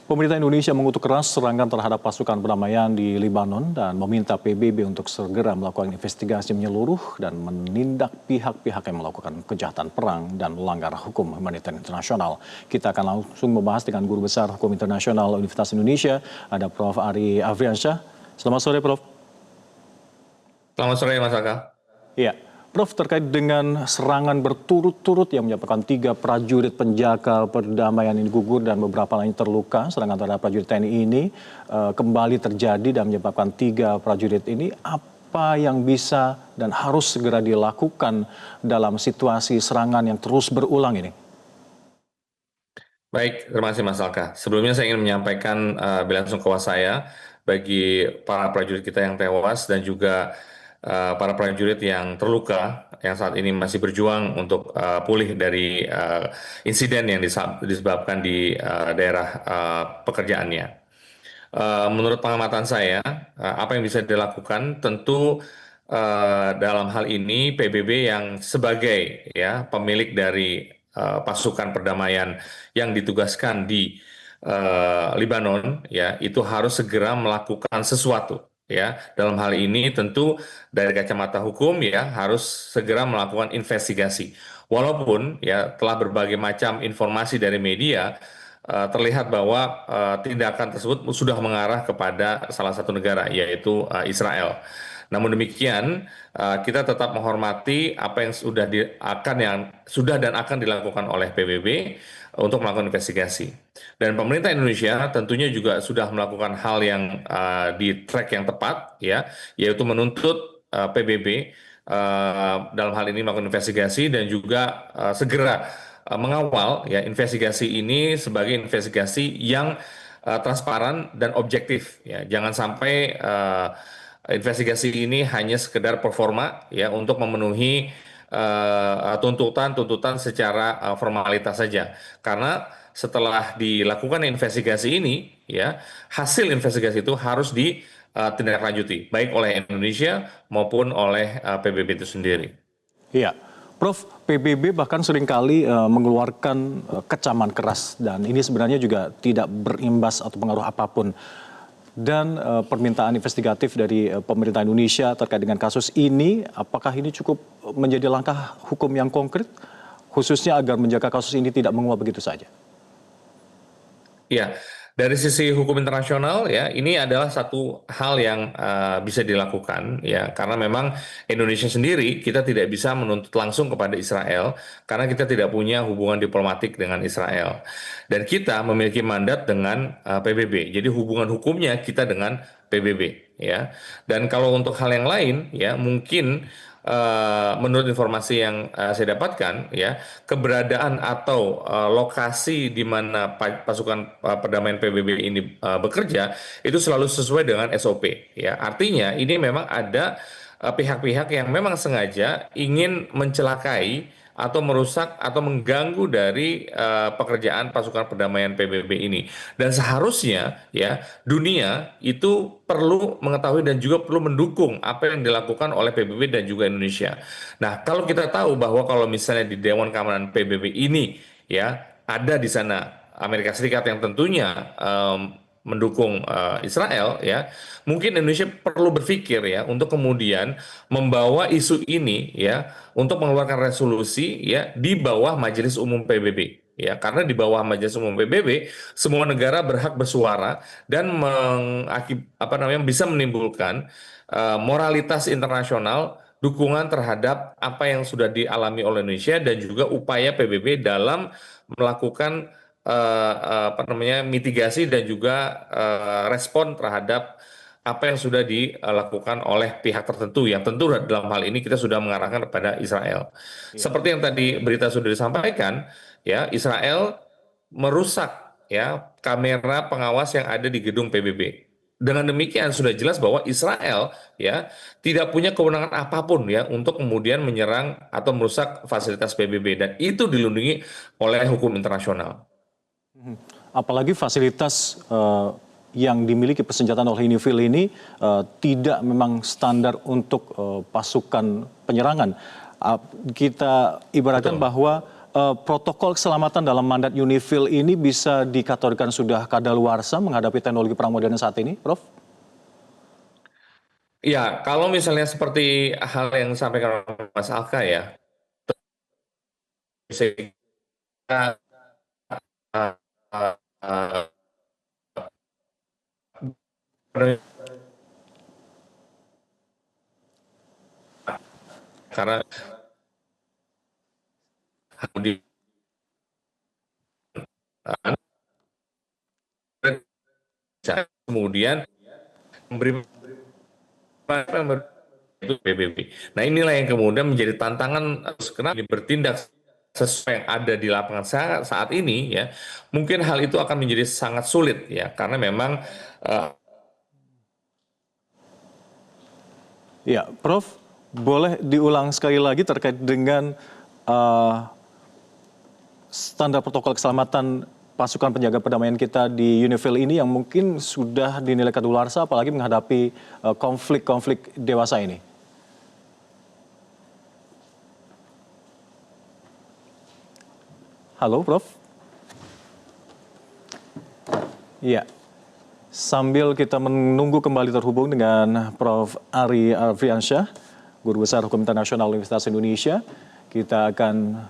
Pemerintah Indonesia mengutuk keras serangan terhadap pasukan perdamaian di Lebanon dan meminta PBB untuk segera melakukan investigasi menyeluruh dan menindak pihak-pihak yang melakukan kejahatan perang dan melanggar hukum humaniter internasional. Kita akan langsung membahas dengan Guru Besar Hukum Internasional Universitas Indonesia, ada Prof. Ari Afriansyah. Selamat sore, Prof. Selamat sore, Mas Aka. Iya. Prof, terkait dengan serangan berturut-turut yang menyebabkan 3 prajurit penjaga perdamaian ini gugur dan beberapa lain terluka, serangan terhadap prajurit TNI ini kembali terjadi dan menyebabkan 3 prajurit ini, apa yang bisa dan harus segera dilakukan dalam situasi serangan yang terus berulang ini? Baik, terima kasih Mas Alka. Sebelumnya saya ingin menyampaikan bela sungkawa saya bagi para prajurit kita yang tewas dan juga para prajurit yang terluka yang saat ini masih berjuang untuk pulih dari insiden yang disebabkan di daerah pekerjaannya. Menurut pengamatan saya, apa yang bisa dilakukan tentu dalam hal ini PBB yang sebagai pemilik dari pasukan perdamaian yang ditugaskan di Lebanon, itu harus segera melakukan sesuatu. Dalam hal ini tentu dari kacamata hukum harus segera melakukan investigasi. Walaupun telah berbagai macam informasi dari media terlihat bahwa tindakan tersebut sudah mengarah kepada salah satu negara, yaitu Israel. Namun demikian, kita tetap menghormati apa yang sudah dan akan dilakukan oleh PBB untuk melakukan investigasi. Dan pemerintah Indonesia tentunya juga sudah melakukan hal yang di track yang tepat, yaitu menuntut PBB dalam hal ini melakukan investigasi dan juga segera mengawal investigasi ini sebagai investigasi yang transparan dan objektif. Jangan sampai investigasi ini hanya sekedar performa untuk memenuhi tuntutan secara formalitas saja. Karena setelah dilakukan investigasi ini, hasil investigasi itu harus ditindaklanjuti, baik oleh Indonesia maupun oleh PBB itu sendiri. Iya, Prof, PBB bahkan seringkali mengeluarkan kecaman keras dan ini sebenarnya juga tidak berimbas atau pengaruh apapun. Dan permintaan investigatif dari pemerintah Indonesia terkait dengan kasus ini, apakah ini cukup menjadi langkah hukum yang konkret, khususnya agar menjaga kasus ini tidak menguap begitu saja? Ya, dari sisi hukum internasional ini adalah satu hal yang bisa dilakukan karena memang Indonesia sendiri kita tidak bisa menuntut langsung kepada Israel karena kita tidak punya hubungan diplomatik dengan Israel dan kita memiliki mandat dengan PBB. Jadi hubungan hukumnya kita dengan PBB Dan kalau untuk hal yang lain mungkin menurut informasi yang saya dapatkan keberadaan atau lokasi di mana pasukan perdamaian PBB ini bekerja itu selalu sesuai dengan SOP artinya ini memang ada pihak-pihak yang memang sengaja ingin mencelakai atau merusak atau mengganggu dari pekerjaan pasukan perdamaian PBB ini. Dan seharusnya dunia itu perlu mengetahui dan juga perlu mendukung apa yang dilakukan oleh PBB dan juga Indonesia. Nah, kalau kita tahu bahwa kalau misalnya di Dewan Keamanan PBB ini ada di sana Amerika Serikat yang tentunya mendukung Israel mungkin Indonesia perlu berpikir untuk kemudian membawa isu ini untuk mengeluarkan resolusi di bawah Majelis Umum PBB karena di bawah Majelis Umum PBB semua negara berhak bersuara dan bisa menimbulkan moralitas internasional dukungan terhadap apa yang sudah dialami oleh Indonesia dan juga upaya PBB dalam melakukan mitigasi dan juga respon terhadap apa yang sudah dilakukan oleh pihak tertentu yang tentu dalam hal ini kita sudah mengarahkan kepada Israel. Seperti yang tadi berita sudah disampaikan, Israel merusak kamera pengawas yang ada di gedung PBB. Dengan demikian sudah jelas bahwa Israel tidak punya kewenangan apapun untuk kemudian menyerang atau merusak fasilitas PBB dan itu dilindungi oleh hukum internasional. Apalagi fasilitas yang dimiliki persenjataan oleh Unifil ini tidak memang standar untuk pasukan penyerangan. Kita ibaratkan bahwa protokol keselamatan dalam mandat UNIFIL ini bisa dikategorikan sudah kadaluarsa menghadapi teknologi perang modern saat ini, Prof? Ya, kalau misalnya seperti hal yang disampaikan oleh Mas Alka ya, bisa kita, uh, uh, uh, karena kemudian memberi itu PBB. Nah inilah yang kemudian menjadi tantangan kenapa bertindak sesuai yang ada di lapangan saat ini ya. Mungkin hal itu akan menjadi sangat sulit ya karena memang Ya, Prof, boleh diulang sekali lagi terkait dengan eh, standar protokol keselamatan pasukan penjaga perdamaian kita di UNIFIL ini yang mungkin sudah dinilai kadaluarsa apalagi menghadapi konflik-konflik dewasa ini. Halo, Prof. Iya. Sambil kita menunggu kembali terhubung dengan Prof. Ari Arfiansyah, Guru Besar Hukum Internasional Universitas Indonesia, kita akan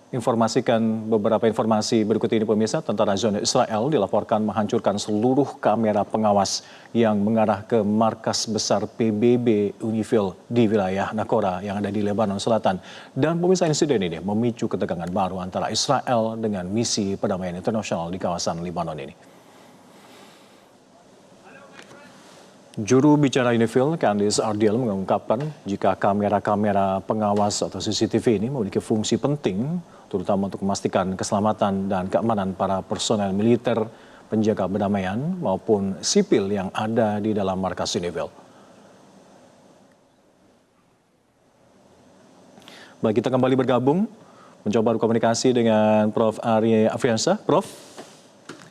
informasikan beberapa informasi berikut ini pemirsa. Tentara Zionist Israel dilaporkan menghancurkan seluruh kamera pengawas yang mengarah ke markas besar PBB UNIFIL di wilayah Nakora yang ada di Lebanon Selatan. Dan pemirsa, insiden ini memicu ketegangan baru antara Israel dengan misi perdamaian internasional di kawasan Lebanon ini. Juru bicara UNIFIL, Candice Ardiel, mengungkapkan jika kamera-kamera pengawas atau CCTV ini memiliki fungsi penting, terutama untuk memastikan keselamatan dan keamanan para personel militer, penjaga perdamaian, maupun sipil yang ada di dalam markas UNIFIL. Baik, kita kembali bergabung, mencoba berkomunikasi dengan Prof. Ari Afriansyah. Prof,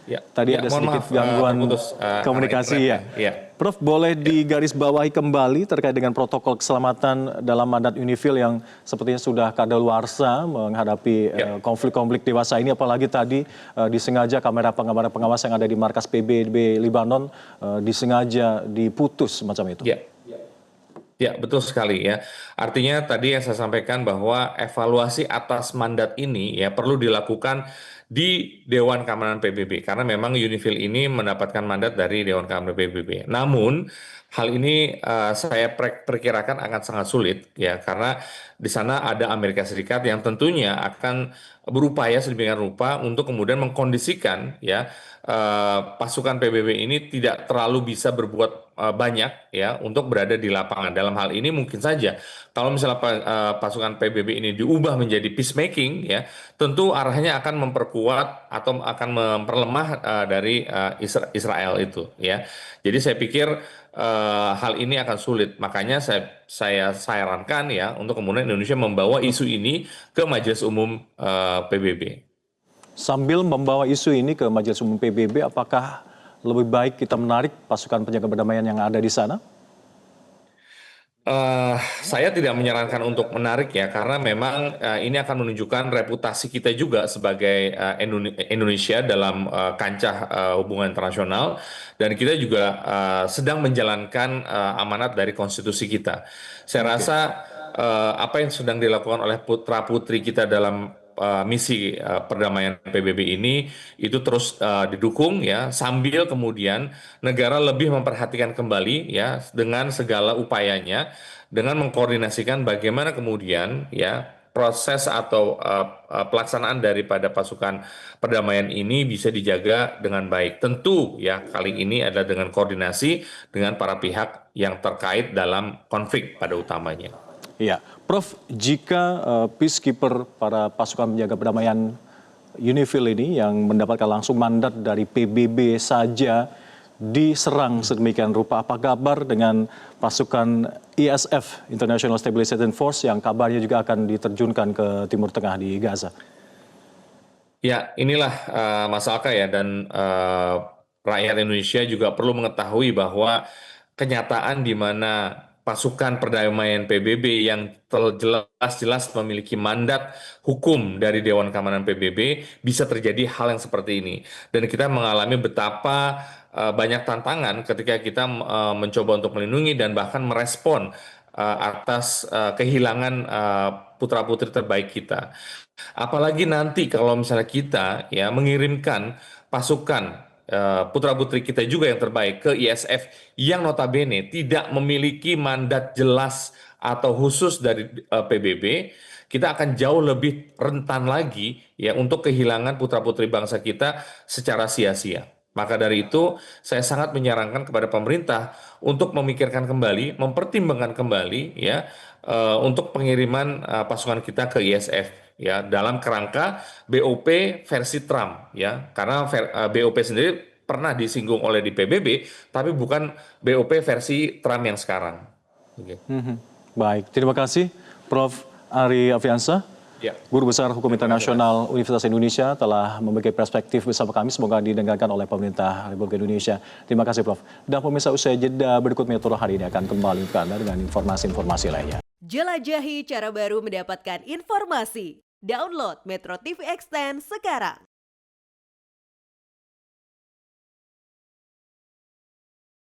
ya, tadi ya, ada mohon sedikit maaf, gangguan terputus, komunikasi ya. ya. Prof, boleh digarisbawahi kembali terkait dengan protokol keselamatan dalam mandat UNIFIL yang sepertinya sudah kadaluarsa menghadapi konflik-konflik dewasa ini, apalagi tadi disengaja kamera pengawas yang ada di markas PBB Libanon disengaja diputus semacam itu. Ya. Ya, betul sekali ya. Artinya tadi yang saya sampaikan bahwa evaluasi atas mandat ini ya perlu dilakukan di Dewan Keamanan PBB karena memang UNIFIL ini mendapatkan mandat dari Dewan Keamanan PBB. Namun hal ini saya perkirakan akan sangat sulit ya karena di sana ada Amerika Serikat yang tentunya akan berupaya sedemikian rupa untuk kemudian mengkondisikan ya pasukan PBB ini tidak terlalu bisa berbuat banyak ya untuk berada di lapangan. Dalam hal ini mungkin saja kalau misalnya pasukan PBB ini diubah menjadi peacemaking ya, tentu arahnya akan memperkuat atau akan memperlemah dari Israel itu ya. Jadi saya pikir hal ini akan sulit. Makanya saya sarankan ya untuk kemudian Indonesia membawa isu ini ke Majelis Umum PBB. Sambil membawa isu ini ke Majelis Umum PBB, apakah lebih baik kita menarik pasukan penjaga perdamaian yang ada di sana? Saya tidak menyarankan untuk menarik ya, karena memang ini akan menunjukkan reputasi kita juga sebagai Indonesia dalam kancah hubungan internasional, dan kita juga sedang menjalankan amanat dari konstitusi kita. Saya rasa apa yang sedang dilakukan oleh putra-putri kita dalam misi perdamaian PBB ini itu terus didukung ya, sambil kemudian negara lebih memperhatikan kembali ya dengan segala upayanya dengan mengkoordinasikan bagaimana kemudian ya proses atau pelaksanaan daripada pasukan perdamaian ini bisa dijaga dengan baik. Tentu ya kali ini adalah dengan koordinasi dengan para pihak yang terkait dalam konflik pada utamanya. Ya, Prof, jika peacekeeper para pasukan penjaga perdamaian UNIFIL ini yang mendapatkan langsung mandat dari PBB saja diserang sedemikian rupa, apa kabar dengan pasukan ISF, International Stabilization Force, yang kabarnya juga akan diterjunkan ke Timur Tengah di Gaza? Ya, inilah Mas Alka ya, dan rakyat Indonesia juga perlu mengetahui bahwa kenyataan di mana pasukan perdamaian PBB yang jelas-jelas memiliki mandat hukum dari Dewan Keamanan PBB, bisa terjadi hal yang seperti ini. Dan kita mengalami betapa banyak tantangan ketika kita mencoba untuk melindungi dan bahkan merespon atas kehilangan putra-putri terbaik kita. Apalagi nanti kalau misalnya kita ya mengirimkan pasukan putra-putri kita juga yang terbaik ke ISF yang notabene tidak memiliki mandat jelas atau khusus dari PBB, kita akan jauh lebih rentan lagi ya untuk kehilangan putra-putri bangsa kita secara sia-sia. Maka dari itu, saya sangat menyarankan kepada pemerintah untuk memikirkan kembali, mempertimbangkan kembali ya untuk pengiriman pasukan kita ke ISF ya dalam kerangka BOP versi Trump ya. Karena BOP sendiri pernah disinggung oleh di PBB, tapi bukan BOP versi Trump yang sekarang. Oke. Baik, terima kasih Prof. Ari Afiansyah, Ya. Guru Besar Hukum Internasional Universitas Indonesia telah membagi perspektif bersama kami. Semoga didengarkan oleh pemerintah Republik Indonesia. Terima kasih Prof. Dan pemirsa, usai jeda berikut Metro hari ini akan kembali ke Anda dengan informasi-informasi lainnya. Jelajahi cara baru mendapatkan informasi. Download Metro TV Extend sekarang.